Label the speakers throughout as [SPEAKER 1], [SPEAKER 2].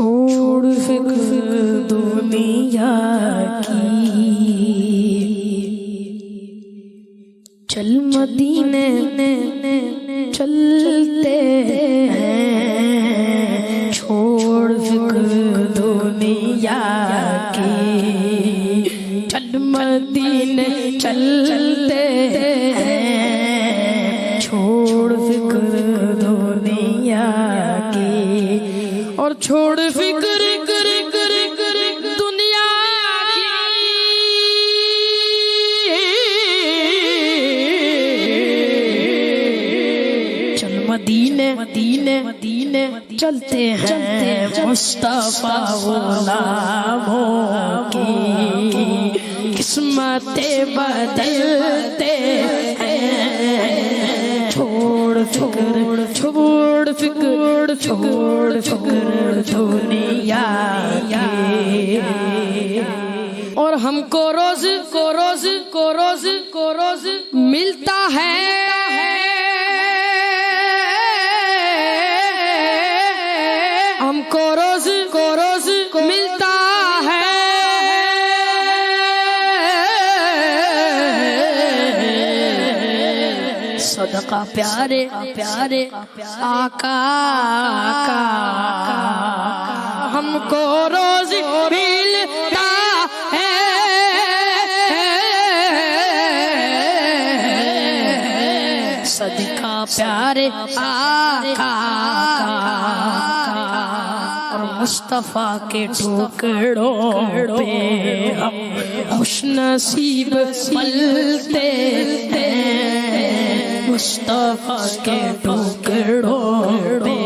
[SPEAKER 1] چھوڑ فکر دنیا کی، چل مدینے چلتے ہیں، چھوڑ فکر دنیا کی، چل مدینے چلتے ہیں، چھوڑ فکر دنیا کی، اور چھوڑ فکر دنیا کی، چل مدینے چلتے ہیں، مصطفیٰ غلاموں کی قسمتیں بدلتے ہیں، چھوڑ فکر دنیا کی، اور ہم کو روز ملتا ہے ہم کو روز ملتا ہے، صدقہ پیارے آقا کا ہم کو روز ملتا ہے، صدقہ پیارے آقا اور مصطفیٰ کے ٹکڑوں پہ ہم خوش نصیب پلتے ہیں، مصطفیٰ کے ٹکڑوں پہ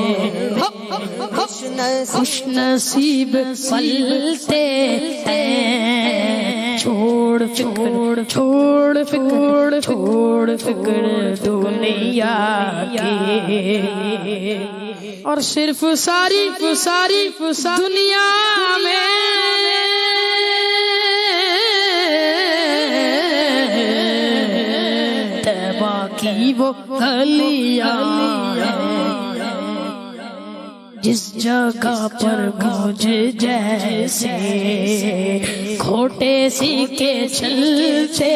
[SPEAKER 1] خوش نصیب پلتے ہیں، چھوڑ فکر دنیا کی، اور صرف ساری دنیا میں طیبہ کی وہ گلیاں ہیں، جس جگہ پر مجھے جیسے کھوٹے سیکھے چلتے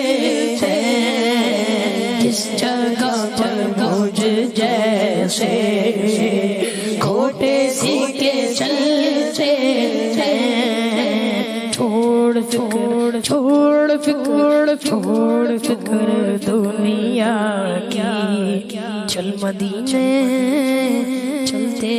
[SPEAKER 1] ہیں، جس جگہ پر مجھے جیسے کھوٹے سیکھے چلتے ہیں، چھوڑ فکر دنیا کی، چل مدینے چلتے